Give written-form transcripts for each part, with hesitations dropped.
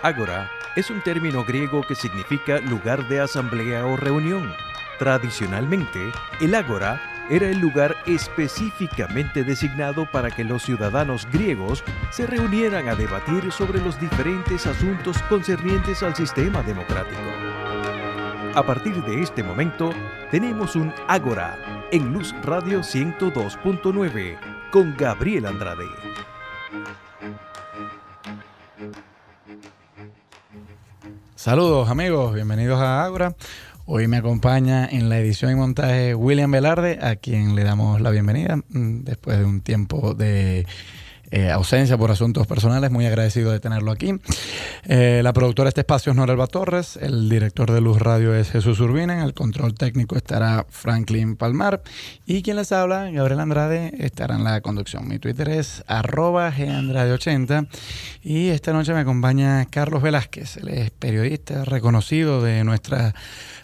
Ágora es un término griego que significa lugar de asamblea o reunión. Tradicionalmente, el ágora era el lugar específicamente designado para que los ciudadanos griegos se reunieran a debatir sobre los diferentes asuntos concernientes al sistema democrático. A partir de este momento, tenemos un ágora en Luz Radio 102.9 con Gabriel Andrade. Saludos amigos, bienvenidos a Ágora. Hoy me acompaña en la edición y montaje William Velarde, a quien le damos la bienvenida después de un tiempo de ausencia por asuntos personales. Muy agradecido de tenerlo aquí. La productora de este espacio es Norelba Torres, el director de Luz Radio es Jesús Urbina, en el control técnico estará Franklin Palmar y quien les habla, Gabriel Andrade, estará en la conducción. Mi Twitter es @gandrade80 y esta noche me acompaña Carlos Velázquez. Él es periodista reconocido de nuestra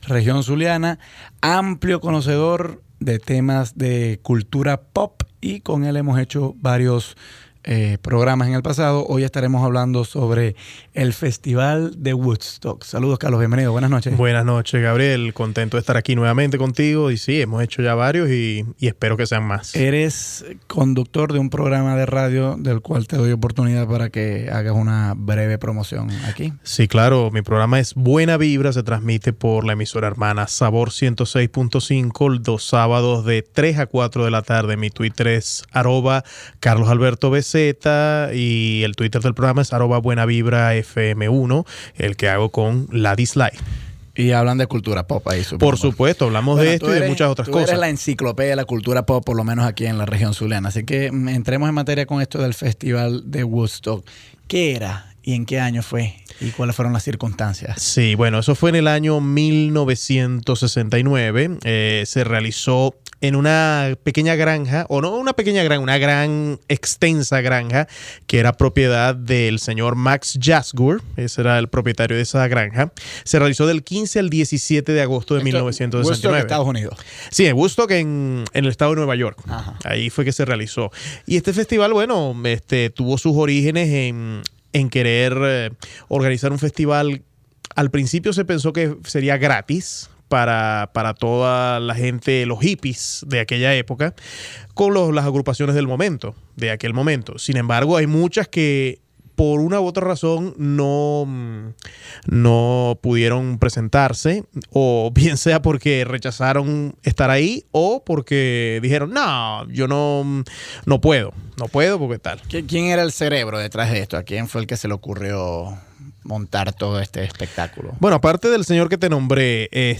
región zuliana, amplio conocedor de temas de cultura pop y con él hemos hecho varios programas en el pasado. Hoy estaremos hablando sobre el Festival de Woodstock. Saludos, Carlos, bienvenido, buenas noches. Buenas noches, Gabriel, contento de estar aquí nuevamente contigo y sí, hemos hecho ya varios y espero que sean más. Eres conductor de un programa de radio del cual te doy oportunidad para que hagas una breve promoción aquí. Sí, claro, mi programa es Buena Vibra, se transmite por la emisora hermana Sabor 106.5 los sábados de 3 a 4 de la tarde. Mi Twitter es @CarlosAlbertoBC y el Twitter del programa es @BuenaVibraFM1, el que hago con la Dislike. Y hablan de cultura pop ahí, supongo. Por supuesto, hablamos de esto y de muchas otras cosas. Tú eres la enciclopedia de la cultura pop, por lo menos aquí en la región zuliana. Así que entremos en materia con esto del Festival de Woodstock. ¿Qué era y en qué año fue? ¿Y cuáles fueron las circunstancias? Sí, bueno, eso fue en el año 1969. Se realizó en una pequeña granja, o no una pequeña granja, una gran extensa granja que era propiedad del señor Max Jasgur. Ese era el propietario de esa granja. Se realizó del 15 al 17 de agosto de 1969. Woodstock, Estados Unidos. Sí, en Woodstock, en el estado de Nueva York. Ajá. Ahí fue que se realizó. Y este festival, bueno, tuvo sus orígenes en querer organizar un festival. Al principio se pensó que sería gratis para toda la gente, los hippies de aquella época, con las agrupaciones del momento, de aquel momento. Sin embargo, hay muchas que por una u otra razón no pudieron presentarse, o bien sea porque rechazaron estar ahí o porque dijeron, no, yo no puedo porque tal. ¿Quién era el cerebro detrás de esto? ¿A quién fue el que se le ocurrió montar todo este espectáculo? Bueno, aparte del señor que te nombré,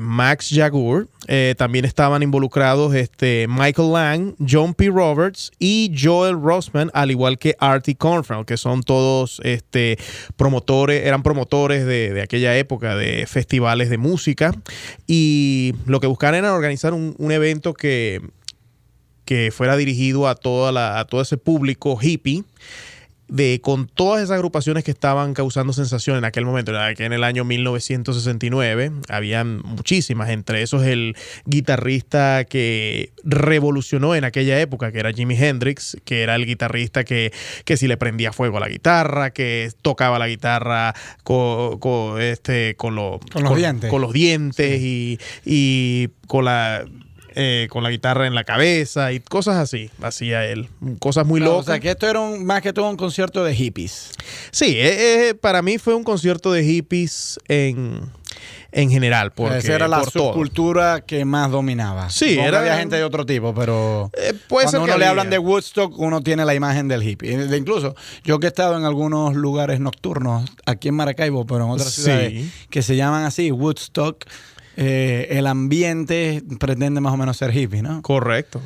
Max Jasgur, también estaban involucrados Michael Lang, John P. Roberts y Joel Rossman, al igual que Artie Cornfield, que son todos eran promotores de aquella época de festivales de música, y lo que buscaban era organizar un evento que fuera dirigido a todo ese público hippie, con todas esas agrupaciones que estaban causando sensación en aquel momento. Que en el año 1969 habían muchísimas, entre esos el guitarrista que revolucionó en aquella época, que era Jimi Hendrix, que era el guitarrista que si le prendía fuego a la guitarra, que tocaba la guitarra con los dientes sí. y con la guitarra en la cabeza y cosas así, hacía él. Cosas muy locas. O sea, que esto era más que todo un concierto de hippies. Sí, para mí fue un concierto de hippies en general. Porque esa era la subcultura que más dominaba. Sí, había gente de otro tipo, pero cuando uno le hablan de Woodstock, uno tiene la imagen del hippie. Incluso yo que he estado en algunos lugares nocturnos, aquí en Maracaibo, pero en otras ciudades, que se llaman así, Woodstock, el ambiente pretende más o menos ser hippie, ¿no? Correcto.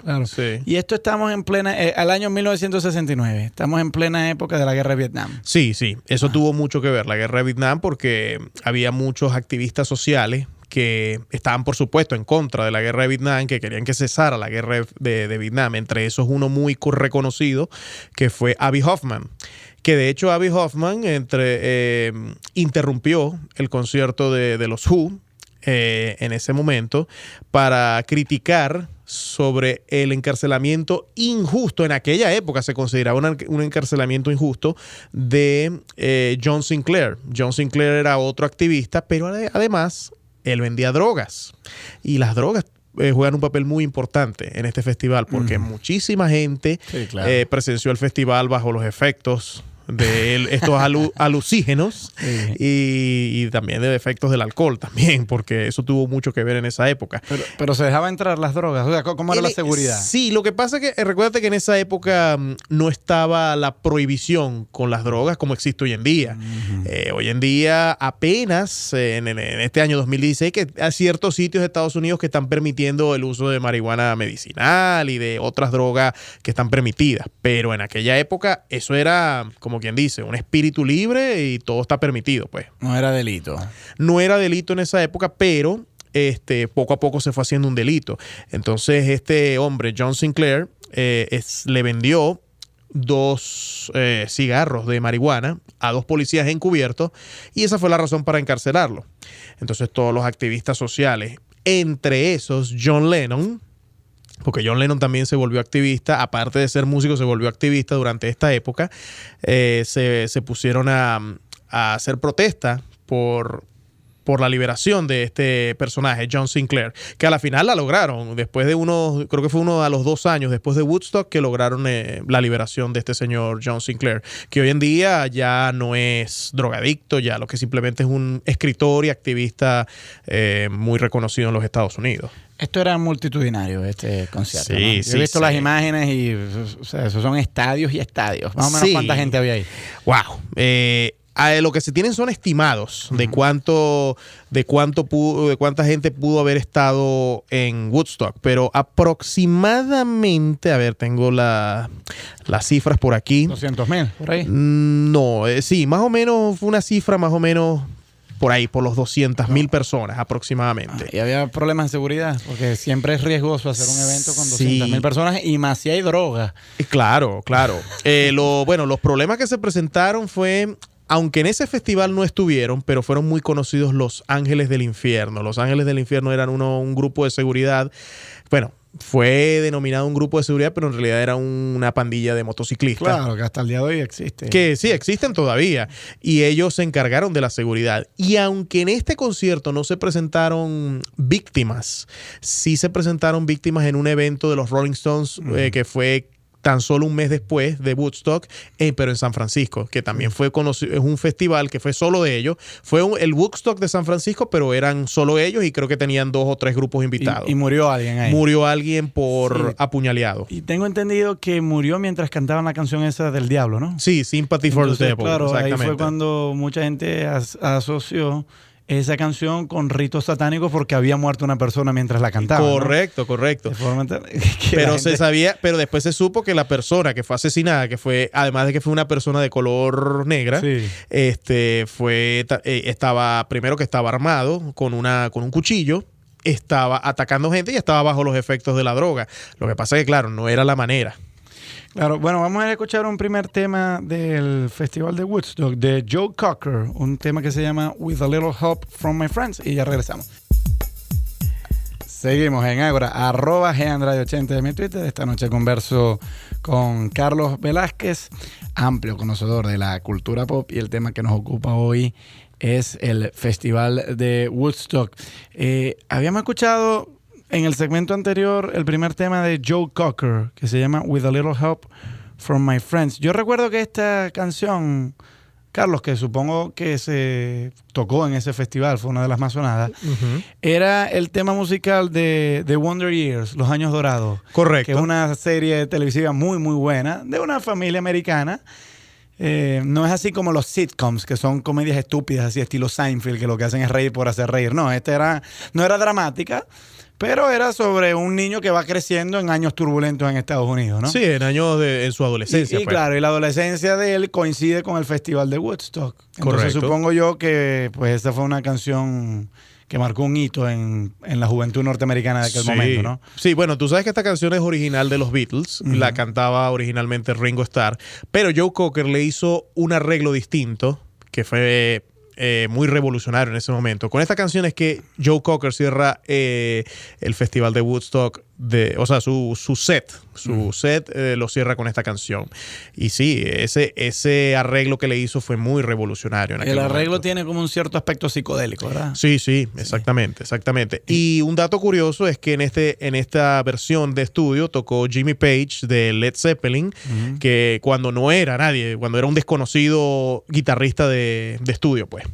Claro. Sí. Y esto estamos en plena, al año 1969, estamos en plena época de la guerra de Vietnam. Sí, eso tuvo mucho que ver, la guerra de Vietnam, porque había muchos activistas sociales que estaban, por supuesto, en contra de la guerra de Vietnam, que querían que cesara la guerra de Vietnam. Entre esos, uno muy reconocido, que fue Abbie Hoffman. Que de hecho Abbie Hoffman interrumpió el concierto de los Who en ese momento para criticar sobre el encarcelamiento injusto, en aquella época se consideraba un encarcelamiento injusto de John Sinclair. John Sinclair era otro activista, pero además él vendía drogas. Y las drogas juegan un papel muy importante en este festival porque muchísima gente presenció el festival bajo los efectos de estos alucígenos y también de efectos del alcohol también, porque eso tuvo mucho que ver en esa época. Pero se dejaba entrar las drogas, o sea, ¿cómo era la seguridad? Sí, lo que pasa es que recuérdate que en esa época no estaba la prohibición con las drogas como existe hoy en día. Hoy en día apenas en este año 2016 que hay ciertos sitios de Estados Unidos que están permitiendo el uso de marihuana medicinal y de otras drogas que están permitidas, pero en aquella época eso era, como quien dice, un espíritu libre y todo está permitido, pues. No era delito. No era delito en esa época, pero poco a poco se fue haciendo un delito. Entonces este hombre, John Sinclair, le vendió 2 cigarros de marihuana a 2 policías encubiertos y esa fue la razón para encarcelarlo. Entonces todos los activistas sociales, entre esos John Lennon, porque John Lennon también se volvió activista, aparte de ser músico, se volvió activista durante esta época, se pusieron a hacer protesta por la liberación de este personaje, John Sinclair, que a la final la lograron, después de creo que fue uno a los 2 años después de Woodstock que lograron la liberación de este señor John Sinclair, que hoy en día ya no es drogadicto, ya lo que simplemente es un escritor y activista muy reconocido en los Estados Unidos. Esto era multitudinario, este concierto. Sí, ¿no? Yo he visto las imágenes y o sea, esos son estadios y estadios. Más o menos ¿cuánta gente había ahí? Wow. Lo que se tienen son estimados de cuánta gente pudo haber estado en Woodstock, pero aproximadamente, a ver, tengo las cifras por aquí. 200,000, por ahí. No, sí, más o menos fue una cifra más o menos por ahí, por los 200,000 personas aproximadamente. ¿Y había problemas de seguridad? Porque siempre es riesgoso hacer un evento con 200,000 personas y más si hay droga. Claro. Los problemas que se presentaron fue, aunque en ese festival no estuvieron, pero fueron muy conocidos los Ángeles del Infierno. Los Ángeles del Infierno eran un grupo de seguridad. Bueno, fue denominado un grupo de seguridad, pero en realidad era una pandilla de motociclistas. Claro, que hasta el día de hoy existe. Que sí, existen todavía. Y ellos se encargaron de la seguridad. Y aunque en este concierto no se presentaron víctimas, sí se presentaron víctimas en un evento de los Rolling Stones que fue tan solo un mes después de Woodstock, pero en San Francisco, que también fue conocido, es un festival que fue solo de ellos. Fue el Woodstock de San Francisco, pero eran solo ellos y creo que tenían 2 o 3 grupos invitados. Y murió alguien ahí. Murió alguien por apuñaleado. Y tengo entendido que murió mientras cantaban la canción esa del diablo, ¿no? Sí, Sympathy for the Devil. Claro, exactamente. Ahí fue cuando mucha gente asoció esa canción con ritos satánicos porque había muerto una persona mientras la cantaba. Correcto. Pero se sabía, pero después se supo que la persona que fue asesinada, que fue, además de que fue una persona de color negra, estaba primero que estaba armado con un cuchillo, estaba atacando gente y estaba bajo los efectos de la droga. Lo que pasa es que, claro, no era la manera. Claro, bueno, vamos a escuchar un primer tema del Festival de Woodstock de Joe Cocker, un tema que se llama With a Little Help from My Friends, y ya regresamos. Seguimos en Ágora, @GAndrade80 de mi Twitter. Esta noche converso con Carlos Velázquez, amplio conocedor de la cultura pop, y el tema que nos ocupa hoy es el Festival de Woodstock. Habíamos escuchado en el segmento anterior el primer tema de Joe Cocker, que se llama With a Little Help from My Friends. Yo recuerdo que esta canción, Carlos, que supongo que se tocó en ese festival, fue una de las más sonadas, era el tema musical de The Wonder Years, Los Años Dorados. Correcto. Que es una serie televisiva muy, muy buena, de una familia americana. No es así como los sitcoms, que son comedias estúpidas, así estilo Seinfeld, que lo que hacen es reír por hacer reír. No, no era dramática, pero era sobre un niño que va creciendo en años turbulentos en Estados Unidos, ¿no? Sí, en su adolescencia. Y claro, y la adolescencia de él coincide con el Festival de Woodstock. Entonces Correcto. Supongo yo que pues esta fue una canción que marcó un hito en la juventud norteamericana de aquel momento, ¿no? Sí, bueno, tú sabes que esta canción es original de los Beatles, la cantaba originalmente Ringo Starr, pero Joe Cocker le hizo un arreglo distinto que fue muy revolucionario en ese momento. Con esta canción es que Joe Cocker cierra el Festival de Woodstock o sea, su set lo cierra con esta canción. Y sí, ese arreglo que le hizo fue muy revolucionario en aquel El arreglo momento. tiene como un cierto aspecto psicodélico, ¿verdad? Sí, exactamente. Y un dato curioso es que en esta versión de estudio tocó Jimmy Page de Led Zeppelin, que cuando no era nadie, cuando era un desconocido guitarrista de estudio, pues.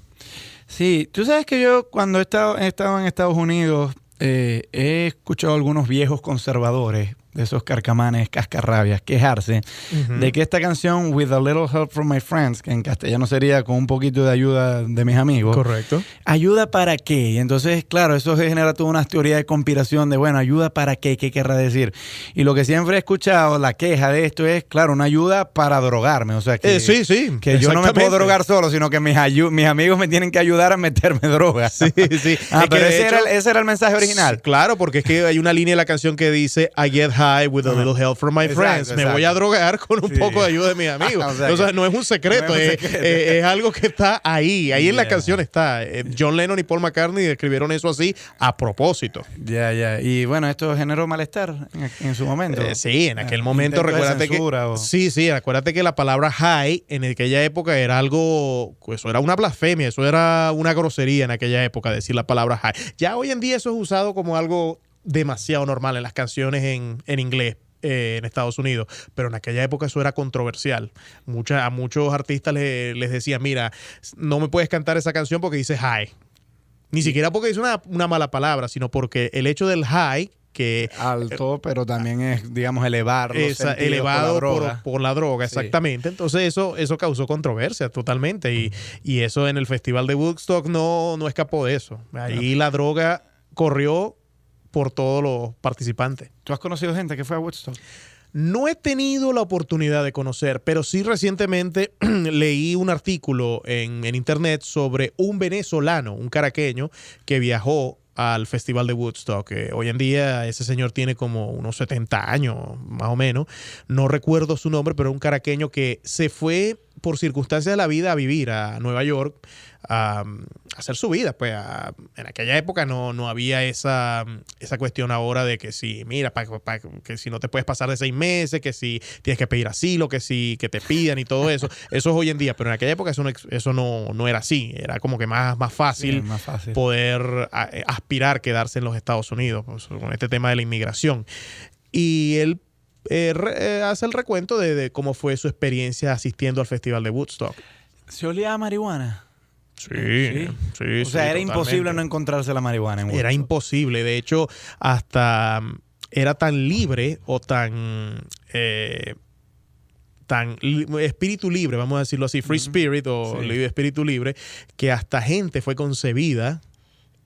Sí, tú sabes que yo cuando he estado en Estados Unidos he escuchado a algunos viejos conservadores, de esos carcamanes cascarrabias, quejarse de que esta canción With a Little Help from My Friends, que en castellano sería con un poquito de ayuda de mis amigos. Correcto. ¿Ayuda para qué? Y entonces, claro, eso genera toda una teoría de conspiración de, bueno, ¿ayuda para qué? ¿Qué querrá decir? Y lo que siempre he escuchado, la queja de esto es, claro, una ayuda para drogarme. O sea, que, Sí, que yo no me puedo drogar solo, sino que mis amigos me tienen que ayudar a meterme droga. Sí. Pero ese era el mensaje original. Claro, porque es que hay una línea de la canción que dice I get high with a little help from my friends. Me voy a drogar con un poco de ayuda de mis amigos. O sea, no es un secreto, es algo que está ahí en la canción está. John Lennon y Paul McCartney escribieron eso así a propósito. Ya. Y bueno, esto generó malestar en su momento. Sí, en aquel momento, recuérdate que acuérdate que la palabra high en aquella época era algo, eso era una blasfemia, eso era una grosería en aquella época decir la palabra high. Ya hoy en día eso es usado como algo demasiado normal en las canciones en inglés en Estados Unidos, pero en aquella época eso era controversial. A muchos artistas les decían, mira, no me puedes cantar esa canción porque dice high. Ni siquiera porque dice una mala palabra, sino porque el hecho del high, que alto, pero también es, digamos, elevado por la droga, sí. Exactamente. Entonces eso causó controversia totalmente y eso en el Festival de Woodstock no escapó de eso. Ahí la droga corrió por todos los participantes. ¿Tú has conocido gente que fue a Woodstock? No he tenido la oportunidad de conocer, pero sí recientemente leí un artículo en internet sobre un venezolano, un caraqueño, que viajó al Festival de Woodstock. Hoy en día ese señor tiene como unos 70 años, más o menos. No recuerdo su nombre, pero un caraqueño que se fue por circunstancias de la vida a vivir a Nueva York, a hacer su vida. Pues en aquella época no había esa cuestión ahora de que si, mira, que si no te puedes pasar de 6 meses, que si tienes que pedir asilo, que te pidan y todo eso. Eso es hoy en día, pero en aquella época eso no era así. Era como que más fácil, sí, más fácil poder aspirar a quedarse en los Estados Unidos, pues, con este tema de la inmigración. Y él hace el recuento de cómo fue su experiencia asistiendo al Festival de Woodstock. ¿Se olía a marihuana? Sí. O sea, era imposible no encontrarse la marihuana en Woodstock. Era imposible. De hecho, hasta era tan libre o tan espíritu libre, vamos a decirlo así, free spirit o espíritu libre, que hasta gente fue concebida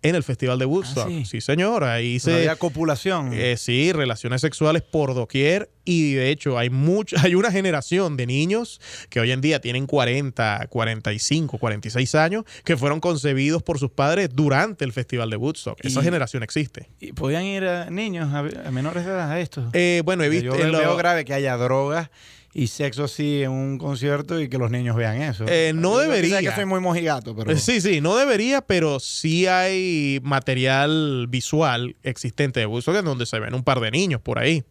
en el Festival de Woodstock. Sí, señor. Ahí había copulación. Sí, relaciones sexuales por doquier. Y de hecho hay una generación de niños que hoy en día tienen 40, 45, 46 años que fueron concebidos por sus padres durante el Festival de Woodstock. Esa generación existe. ¿Y podían ir niños a menores de edad a esto? Bueno, he visto... Yo veo grave que haya drogas y sexo así en un concierto y que los niños vean eso. No debería. Yo que soy muy mojigato, pero... Sí, no debería, pero sí hay material visual existente de Woodstock en donde se ven un par de niños por ahí.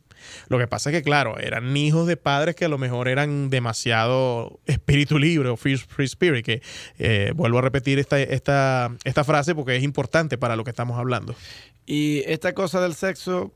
Lo que pasa es que, claro, eran hijos de padres que a lo mejor eran demasiado espíritu libre o free spirit, que vuelvo a repetir esta frase porque es importante para lo que estamos hablando. Y esta cosa del sexo,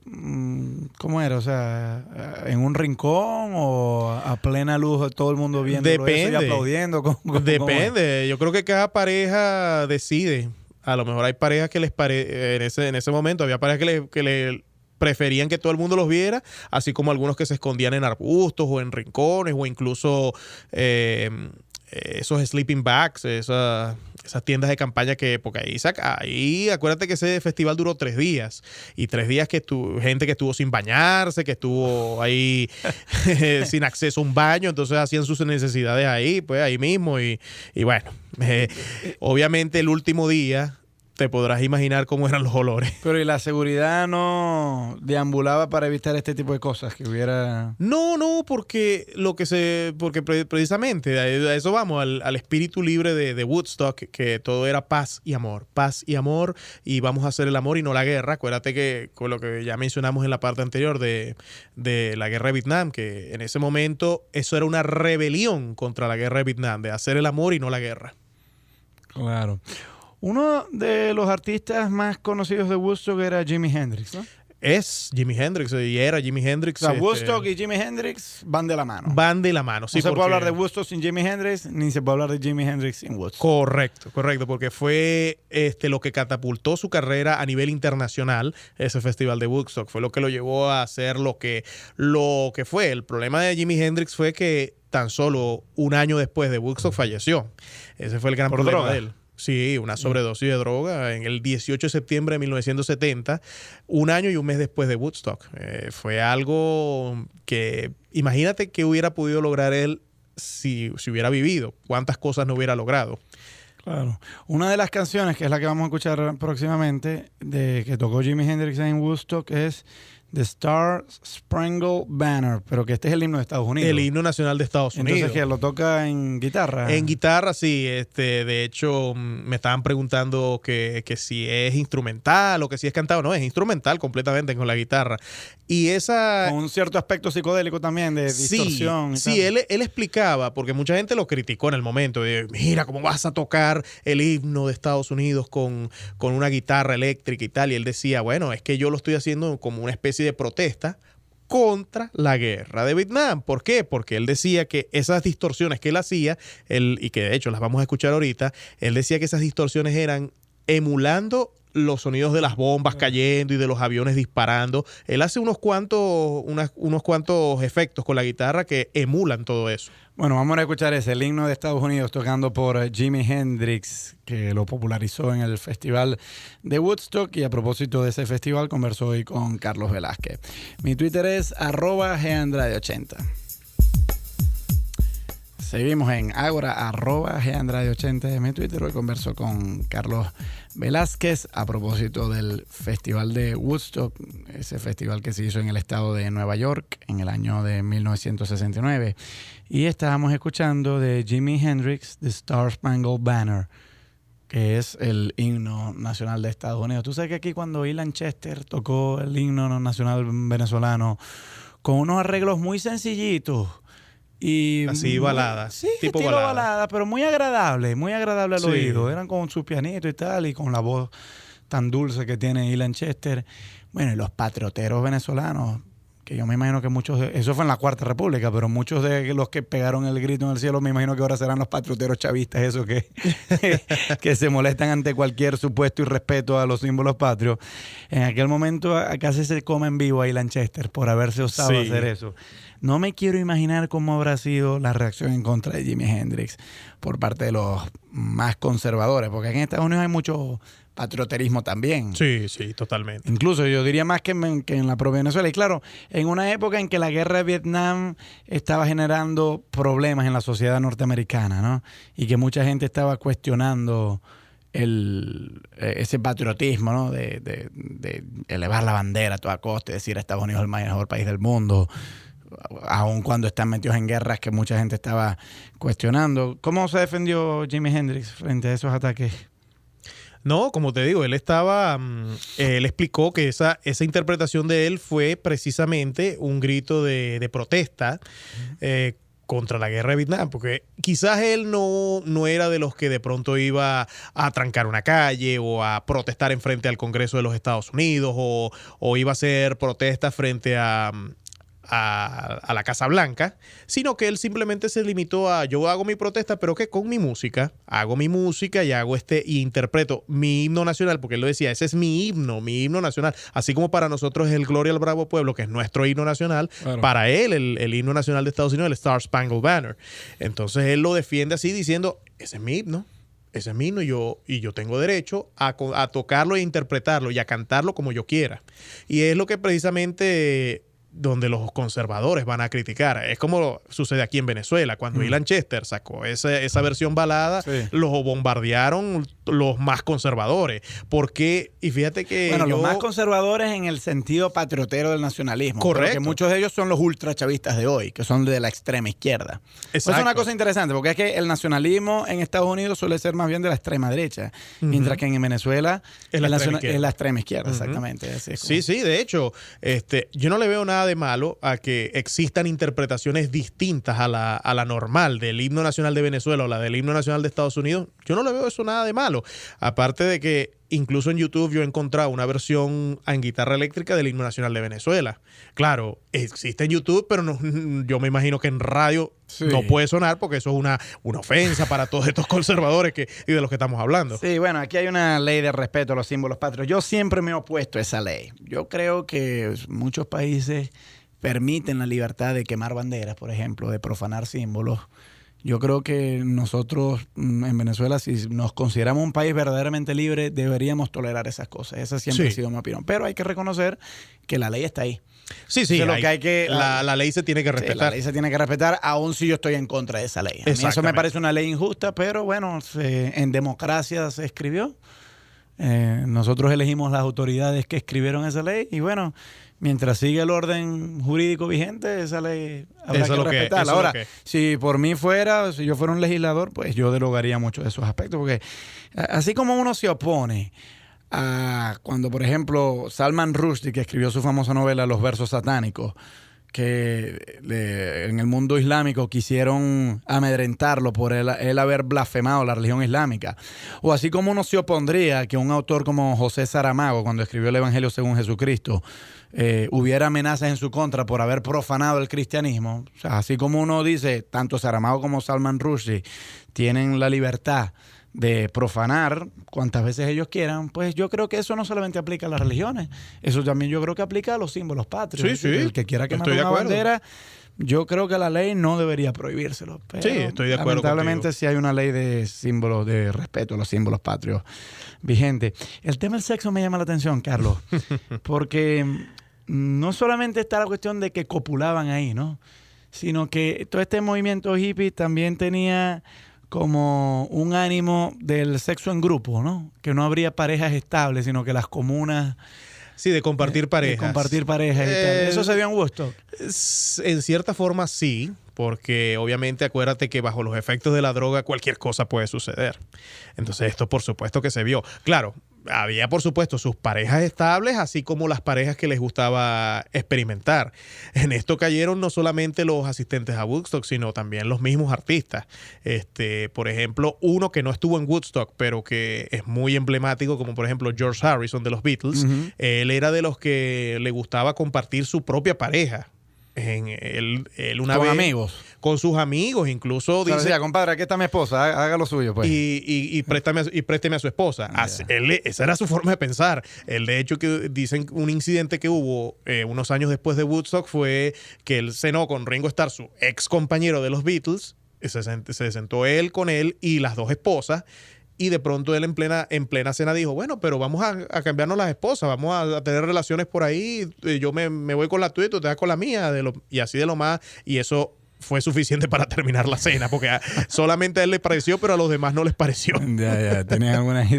¿cómo era? O sea, ¿en un rincón o a plena luz todo el mundo viendo eso y aplaudiendo? Depende. Yo creo que cada pareja decide. A lo mejor hay parejas que en ese momento había parejas que le preferían que todo el mundo los viera, así como algunos que se escondían en arbustos o en rincones o incluso esos sleeping bags, esas tiendas de campaña porque ahí acuérdate que ese festival duró 3 días y 3 días gente que estuvo sin bañarse, que estuvo ahí sin acceso a un baño, entonces hacían sus necesidades ahí mismo y bueno, obviamente el último día te podrás imaginar cómo eran los olores. Pero ¿y la seguridad no deambulaba para evitar este tipo de cosas que hubiera? No, porque precisamente a eso vamos, al espíritu libre de Woodstock, que todo era paz y amor, y vamos a hacer el amor y no la guerra. Acuérdate que con lo que ya mencionamos en la parte anterior de la guerra de Vietnam, que en ese momento eso era una rebelión contra la guerra de Vietnam, de hacer el amor y no la guerra. Claro. Uno de los artistas más conocidos de Woodstock era Jimi Hendrix, ¿no? Es Jimi Hendrix y era Jimi Hendrix. O sea, Woodstock y Jimi Hendrix van de la mano. Van de la mano, sí. No se puede hablar de Woodstock sin Jimi Hendrix, ni se puede hablar de Jimi Hendrix sin Woodstock. Correcto, porque fue lo que catapultó su carrera a nivel internacional, ese festival de Woodstock. Fue lo que lo llevó a hacer lo que fue. El problema de Jimi Hendrix fue que tan solo un año después de Woodstock falleció. Ese fue el gran problema de él. Sí, una sobredosis de droga en el 18 de septiembre de 1970, un año y un mes después de Woodstock. Fue algo que, imagínate que hubiera podido lograr él si hubiera vivido, cuántas cosas no hubiera logrado. Claro. Una de las canciones, que es la que vamos a escuchar próximamente, de que tocó Jimi Hendrix en Woodstock, es The Star Spangled Banner, pero que este es el himno de Estados Unidos. El himno nacional de Estados Unidos. Entonces, ¿qué? ¿Lo toca en guitarra? En guitarra, sí. De hecho, me estaban preguntando que si es instrumental o que si es cantado. No, es instrumental completamente con la guitarra. Y esa... Con un cierto aspecto psicodélico también, de distorsión. Sí, él explicaba, porque mucha gente lo criticó en el momento, de mira, ¿cómo vas a tocar el himno de Estados Unidos con una guitarra eléctrica y tal? Y él decía, bueno, es que yo lo estoy haciendo como una especie de protesta contra la guerra de Vietnam. ¿Por qué? Porque él decía que esas distorsiones que él hacía, y que de hecho las vamos a escuchar ahorita, él decía que esas distorsiones eran emulando los sonidos de las bombas cayendo y de los aviones disparando. Él hace unos cuantos efectos con la guitarra que emulan todo eso. Bueno, vamos a escuchar el himno de Estados Unidos tocando por Jimi Hendrix, que lo popularizó en el Festival de Woodstock. Y a propósito de ese festival, conversó hoy con Carlos Velázquez. Mi Twitter es @gandrade80. Seguimos en Ágora, @gandrade80 de mi Twitter. Hoy converso con Carlos Velázquez a propósito del Festival de Woodstock, ese festival que se hizo en el estado de Nueva York en el año de 1969. Y estábamos escuchando de Jimi Hendrix, The Star Spangled Banner, que es el himno nacional de Estados Unidos. Tú sabes que aquí cuando Ilan Chester tocó el himno nacional venezolano con unos arreglos muy sencillitos, y así balada, sí, tipo estilo balada, pero muy agradable al oído. Eran con su pianito y tal, y con la voz tan dulce que tiene Ilan Chester. Bueno, y los patrioteros venezolanos, que yo me imagino que muchos eso fue en la Cuarta República, pero muchos de los que pegaron el grito en el cielo, me imagino que ahora serán los patrioteros chavistas, esos que se molestan ante cualquier supuesto irrespeto a los símbolos patrios. En aquel momento casi se come en vivo a Ilan Chester por haberse osado hacer eso. No me quiero imaginar cómo habrá sido la reacción en contra de Jimi Hendrix por parte de los más conservadores, porque aquí en Estados Unidos hay mucho patrioterismo también. Sí, totalmente. Incluso yo diría más que en la propia Venezuela. Y claro, en una época en que la guerra de Vietnam estaba generando problemas en la sociedad norteamericana, ¿no? Y que mucha gente estaba cuestionando ese patriotismo, ¿no? De elevar la bandera a toda costa y decir Estados Unidos es el mejor país del mundo, aun cuando están metidos en guerras que mucha gente estaba cuestionando. ¿Cómo se defendió Jimi Hendrix frente a esos ataques? No, como te digo, él explicó que esa interpretación de él fue precisamente un grito de protesta contra la guerra de Vietnam, porque quizás él no era de los que de pronto iba a trancar una calle o a protestar en frente al Congreso de los Estados Unidos o iba a hacer protestas frente a la Casa Blanca, sino que él simplemente se limitó a yo hago mi protesta, pero que con mi música, hago mi música y y interpreto mi himno nacional, porque él lo decía, ese es mi himno nacional, así como para nosotros es el Gloria al Bravo Pueblo, que es nuestro himno nacional, claro. Para él el himno nacional de Estados Unidos, el Star Spangled Banner. Entonces él lo defiende así diciendo, ese es mi himno. Ese es mi himno y yo tengo derecho a tocarlo e interpretarlo y a cantarlo como yo quiera. Y es lo que precisamente donde los conservadores van a criticar. Es como sucede aquí en Venezuela. Cuando Ilan Chester sacó esa versión balada, Sí. los bombardearon los más conservadores. Porque, y fíjate que Bueno, los más conservadores en el sentido patriotero del nacionalismo. Correcto. Porque muchos de ellos son los ultrachavistas de hoy, que son de la extrema izquierda. Pues es una cosa interesante, porque es que el nacionalismo en Estados Unidos suele ser más bien de la extrema derecha, mientras que en Venezuela Es la extrema izquierda. es la extrema izquierda, exactamente. Así es como- Sí, de hecho, yo no le veo nada de malo a que existan interpretaciones distintas a la normal del himno nacional de Venezuela o la del himno nacional de Estados Unidos. Yo no le veo eso nada de malo. Aparte de que incluso en YouTube yo he encontrado una versión en guitarra eléctrica del himno nacional de Venezuela. Claro, existe en YouTube, pero no, yo me imagino que en radio Sí. no puede sonar porque eso es una ofensa para todos estos conservadores y de los que estamos hablando. Sí, bueno, aquí hay una ley de respeto a los símbolos patrios. Yo siempre me he opuesto a esa ley. Yo creo que muchos países permiten la libertad de quemar banderas, por ejemplo, de profanar símbolos. Yo creo que nosotros en Venezuela, si nos consideramos un país verdaderamente libre, deberíamos tolerar esas cosas. Esa siempre Sí. ha sido mi opinión. Pero hay que reconocer que la ley está ahí. Sí, Eso es lo que hay que- la ley se tiene que Sí, respetar. la ley se tiene que respetar, aun si yo estoy en contra de esa ley. A mí eso me Exactamente. parece una ley injusta, pero bueno, en democracia se escribió. Nosotros elegimos las autoridades que escribieron esa ley y bueno, mientras sigue el orden jurídico vigente, esa ley habrá Eso que es lo que- respetarla. eso es lo Ahora, que- si por mí fuera, si yo fuera un legislador, pues yo derogaría muchos de esos aspectos, porque así como uno se opone a cuando, por ejemplo, Salman Rushdie, que escribió su famosa novela Los versos satánicos, que en el mundo islámico quisieron amedrentarlo por él haber blasfemado la religión islámica. O así como uno se opondría a que un autor como José Saramago, cuando escribió el Evangelio según Jesucristo, hubiera amenazas en su contra por haber profanado el cristianismo. O sea, así como uno dice, tanto Saramago como Salman Rushdie tienen la libertad de profanar cuantas veces ellos quieran, pues yo creo que eso no solamente aplica a las religiones, eso también yo creo que aplica a los símbolos patrios. Sí, sí. El que quiera quemar Estoy de una acuerdo. bandera, yo creo que la ley no debería prohibírselo. Pero Sí, estoy de acuerdo lamentablemente contigo. sí hay una ley de símbolos, de respeto a los símbolos patrios vigente. El tema del sexo me llama la atención, Carlos, porque no solamente está la cuestión de que copulaban ahí, ¿no? Sino que todo este movimiento hippie también tenía como un ánimo del sexo en grupo, ¿no? Que no habría parejas estables, sino que las comunas... Sí, de compartir parejas. De compartir parejas y tal. Eso se vio en Woodstock. En cierta forma sí, porque obviamente acuérdate que bajo los efectos de la droga cualquier cosa puede suceder. Entonces esto por supuesto que se vio. Claro, había por supuesto sus parejas estables, así como las parejas que les gustaba experimentar. En esto cayeron no solamente los asistentes a Woodstock, sino también los mismos artistas. Por ejemplo, uno que no estuvo en Woodstock, pero que es muy emblemático, como por ejemplo George Harrison de los Beatles. Él era de los que le gustaba compartir su propia pareja. Él una Con vez amigos. con sus amigos, incluso O sea, dice decía, compadre, aquí está mi esposa, haga lo suyo, pues. y présteme a su esposa. Esa era su forma de pensar. Él, de hecho, que dicen un incidente que hubo unos años después de Woodstock fue que él cenó con Ringo Starr, su ex compañero de los Beatles. Se sentó él con él y las dos esposas. Y de pronto él en plena cena dijo, bueno, pero vamos a cambiarnos las esposas, vamos a tener relaciones por ahí, yo me voy con la tuya y tú te vas con la mía, y así de lo más, y eso fue suficiente para terminar la cena, porque solamente a él le pareció, pero a los demás no les pareció. Ya, tenían algunas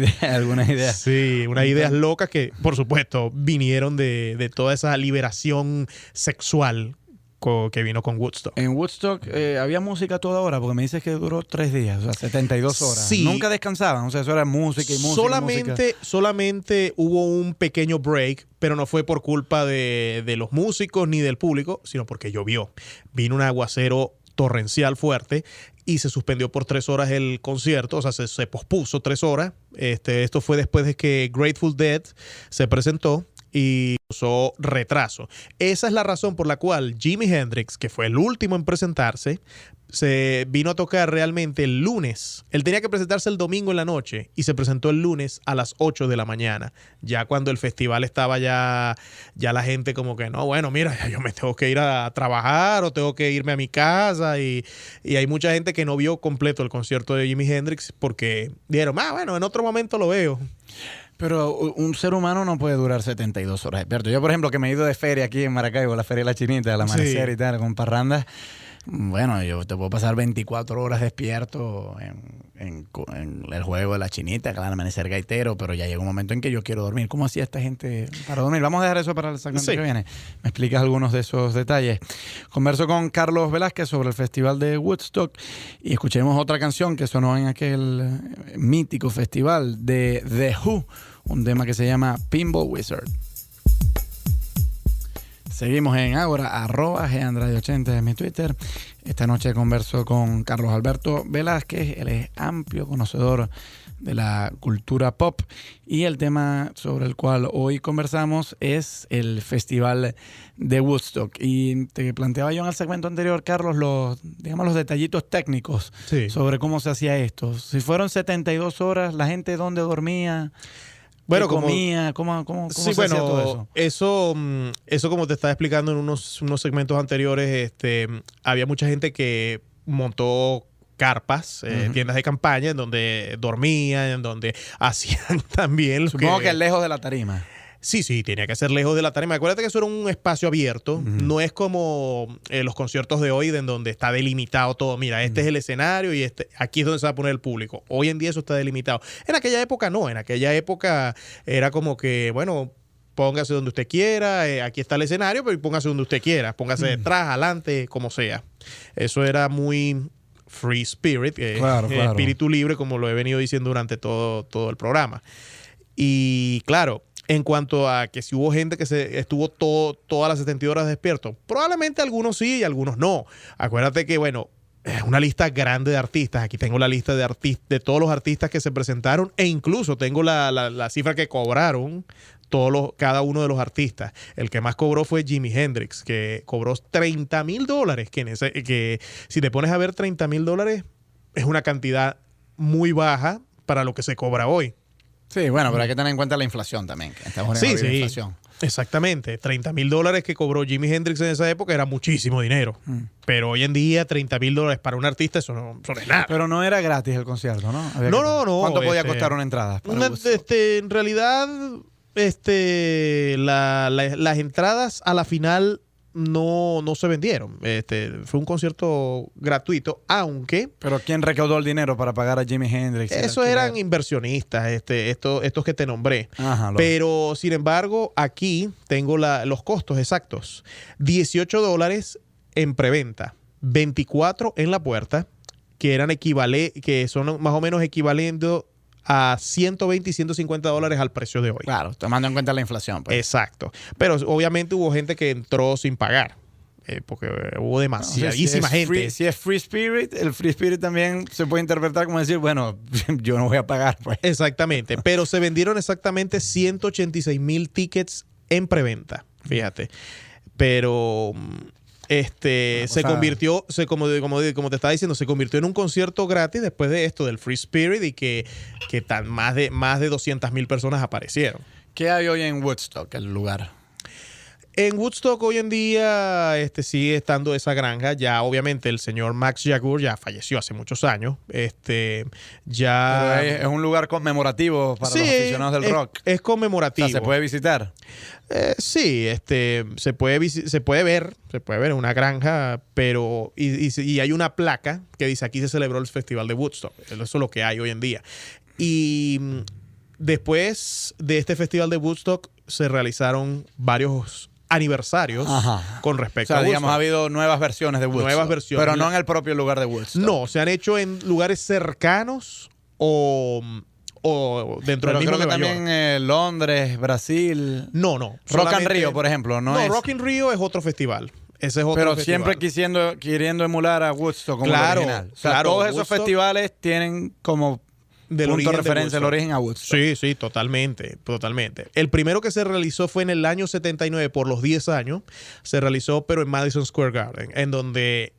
ideas. Sí, unas ideas locas que, por supuesto, vinieron de toda esa liberación sexual que vino con Woodstock. En Woodstock había música a toda hora, porque me dices que duró 3 días, o sea, 72 horas. Sí. Nunca descansaban, o sea, eso era música y música. música. Solamente hubo un pequeño break, pero no fue por culpa de los músicos ni del público, sino porque llovió. Vino un aguacero torrencial fuerte y se suspendió por 3 horas el concierto, o sea, se pospuso 3 horas. Esto fue después de que Grateful Dead se presentó y causó retraso. Esa es la razón por la cual Jimi Hendrix, que fue el último en presentarse, se vino a tocar realmente el lunes. Él tenía que presentarse el domingo en la noche y se presentó el lunes a las 8 de la mañana. Ya cuando el festival estaba ya la gente como que, no, bueno, mira, ya yo me tengo que ir a trabajar o tengo que irme a mi casa y hay mucha gente que no vio completo el concierto de Jimi Hendrix porque dijeron, bueno, en otro momento lo veo. Pero un ser humano no puede durar 72 horas despierto. Yo, por ejemplo, que me he ido de feria aquí en Maracaibo, la Feria de la Chinita, al amanecer y tal, con parrandas. Bueno, yo te puedo pasar 24 horas despierto en el juego de la Chinita, que al amanecer gaitero, pero ya llega un momento en que yo quiero dormir. ¿Cómo hacía esta gente para dormir? Vamos a dejar eso para el segmento que viene. Me explicas algunos de esos detalles. Converso con Carlos Velázquez sobre el Festival de Woodstock y escuchemos otra canción que sonó en aquel mítico festival de The Who, un tema que se llama Pinball Wizard. Seguimos en Ágora, @GAndrade80 es mi Twitter. Esta noche converso con Carlos Alberto Velázquez. Él es amplio conocedor de la cultura pop y el tema sobre el cual hoy conversamos es el Festival de Woodstock. Y te planteaba yo en el segmento anterior, Carlos, los detallitos técnicos sobre cómo se hacía esto. Si fueron 72 horas, ¿la gente dónde dormía? Bueno, ¿Qué comía? ¿Cómo se hacía todo eso? Eso como te estaba explicando en unos segmentos anteriores, había mucha gente que montó carpas, tiendas de campaña en donde dormían, en donde hacían también... Supongo que lejos de la tarima. Sí, tenía que ser lejos de la tarima. Acuérdate que eso era un espacio abierto. No es como los conciertos de hoy, en donde está delimitado todo. Mira, este es el escenario y aquí es donde se va a poner el público. Hoy en día eso está delimitado. En aquella época no. En aquella época era como que, bueno, póngase donde usted quiera. Aquí está el escenario, pero póngase donde usted quiera. Póngase detrás, adelante, como sea. Eso era muy free spirit, claro. Espíritu libre, como lo he venido diciendo durante todo el programa. Y claro, en cuanto a que si hubo gente que estuvo todas las 72 horas despierto, probablemente algunos sí y algunos no. Acuérdate que, bueno, es una lista grande de artistas. Aquí tengo la lista de todos los artistas que se presentaron e incluso tengo la cifra que cobraron cada uno de los artistas. El que más cobró fue Jimi Hendrix, que cobró $30,000, que si te pones a ver $30,000 es una cantidad muy baja para lo que se cobra hoy. Sí, bueno, pero hay que tener en cuenta la inflación también. Sí, inflación. Exactamente. $30,000 que cobró Jimi Hendrix en esa época era muchísimo dinero. Pero hoy en día $30,000 para un artista eso no es nada. Pero no era gratis el concierto, ¿no? No. ¿Cuánto podía costar una entrada? En realidad, las entradas a la final no se vendieron. Fue un concierto gratuito, aunque... ¿Pero quién recaudó el dinero para pagar a Jimi Hendrix? Esos eran inversionistas, estos que te nombré. Ajá, pero, sin embargo, aquí tengo los costos exactos. $18 en preventa, 24 en la puerta, que son más o menos equivalentes a $120 y $150 al precio de hoy. Claro, tomando en cuenta la inflación. Pues. Exacto. Pero obviamente hubo gente que entró sin pagar. Porque hubo demasiadísima gente. Si es free spirit, el free spirit también se puede interpretar como decir, bueno, yo no voy a pagar. Pues. Exactamente. Pero se vendieron exactamente 186,000 tickets en preventa. Fíjate. Pero... se convirtió, como te estaba diciendo, se convirtió en un concierto gratis después de esto, del Free Spirit, y que más de 200,000 personas aparecieron. ¿Qué hay hoy en Woodstock, el lugar? En Woodstock hoy en día sigue estando esa granja. Ya obviamente el señor Max Jagur ya falleció hace muchos años. Pero es un lugar conmemorativo para los aficionados del rock. Es conmemorativo. O sea, ¿se puede visitar? Sí, se puede ver en una granja, pero y hay una placa que dice aquí se celebró el Festival de Woodstock. Eso es lo que hay hoy en día. Y después de este Festival de Woodstock se realizaron varios aniversarios con respecto a Woodstock. Digamos, ha habido nuevas versiones de Woodstock. Nuevas versiones. Pero no en el propio lugar de Woodstock. No, se han hecho en lugares cercanos o dentro del mismo Nueva York. También Londres, Brasil. No. Rock in Rio, por ejemplo. No, Rock in Rio es otro festival. Ese es otro pero festival. Siempre queriendo emular a Woodstock como el original. O sea, todos esos festivales tienen como punto de referencia el origen a Woodstock. Sí, totalmente. El primero que se realizó fue en el año 79, por los 10 años. Se realizó, pero en Madison Square Garden, en donde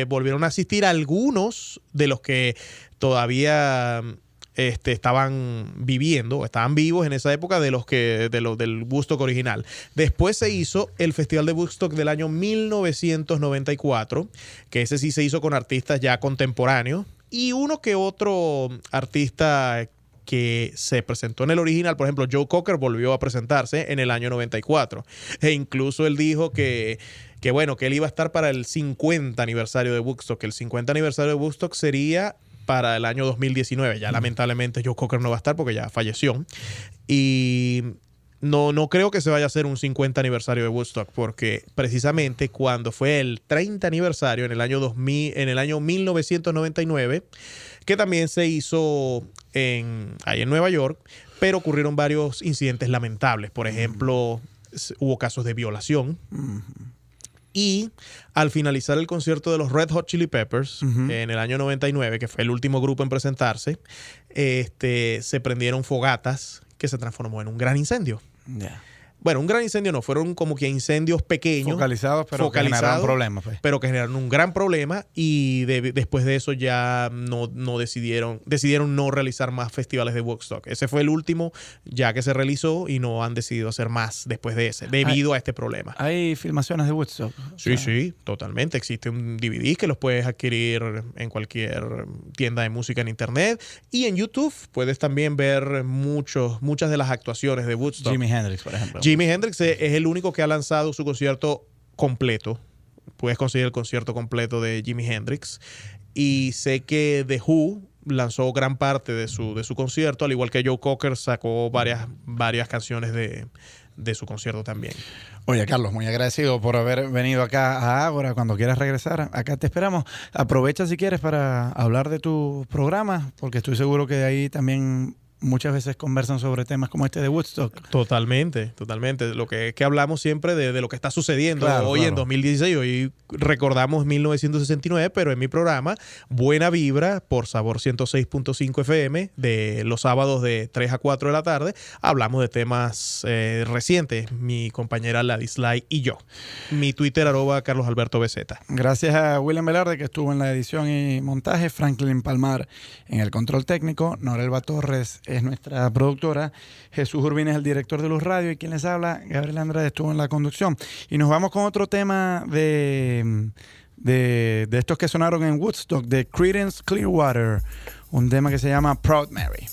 volvieron a asistir algunos de los que todavía estaban viviendo, estaban vivos en esa época del Woodstock original. Después se hizo el Festival de Woodstock del año 1994, que ese sí se hizo con artistas ya contemporáneos y uno que otro artista que se presentó en el original. Por ejemplo, Joe Cocker volvió a presentarse en el año 94. E incluso él dijo que bueno, que él iba a estar para el 50 aniversario de Woodstock. Que el 50 aniversario de Woodstock sería para el año 2019. Ya lamentablemente Joe Cocker no va a estar porque ya falleció. Y no creo que se vaya a hacer un 50 aniversario de Woodstock, porque precisamente cuando fue el 30 aniversario en el año 2000, en el año 1999, que también se hizo ahí en Nueva York, pero ocurrieron varios incidentes lamentables. Por ejemplo, hubo casos de violación. Y al finalizar el concierto de los Red Hot Chili Peppers en el año 99, que fue el último grupo en presentarse, se prendieron fogatas que se transformó en un gran incendio. Yeah. Bueno, un gran incendio no, fueron como que incendios pequeños. Focalizados, pero que generaron problemas. Pues. Pero que generaron un gran problema y después de eso ya no decidieron no realizar más festivales de Woodstock. Ese fue el último ya que se realizó y no han decidido hacer más después de ese, debido a este problema. ¿Hay filmaciones de Woodstock? Sí, totalmente. Existe un DVD que los puedes adquirir en cualquier tienda de música en internet y en YouTube puedes también ver muchas de las actuaciones de Woodstock. Jimi Hendrix, por ejemplo. Jimi Hendrix es el único que ha lanzado su concierto completo. Puedes conseguir el concierto completo de Jimi Hendrix. Y sé que The Who lanzó gran parte de su concierto, al igual que Joe Cocker sacó varias canciones de su concierto también. Oye, Carlos, muy agradecido por haber venido acá a Ágora. Cuando quieras regresar, acá te esperamos. Aprovecha si quieres para hablar de tu programa, porque estoy seguro que ahí también muchas veces conversan sobre temas como este de Woodstock. Totalmente. Lo que hablamos siempre de lo que está sucediendo hoy en 2016. Hoy recordamos 1969, pero en mi programa Buena Vibra por Sabor 106.5 FM de los sábados de 3 a 4 de la tarde hablamos de temas recientes, mi compañera Ladislai y yo. Mi Twitter @CarlosAlbertoBZ. Gracias a William Velarde, que estuvo en la edición y montaje, Franklin Palmar en el control técnico, Norelba Torres es nuestra productora, Jesús Urbina es el director de Luz Radio y quien les habla, Gabriel Andrade, estuvo en la conducción. Y nos vamos con otro tema de estos que sonaron en Woodstock, de Creedence Clearwater, un tema que se llama Proud Mary.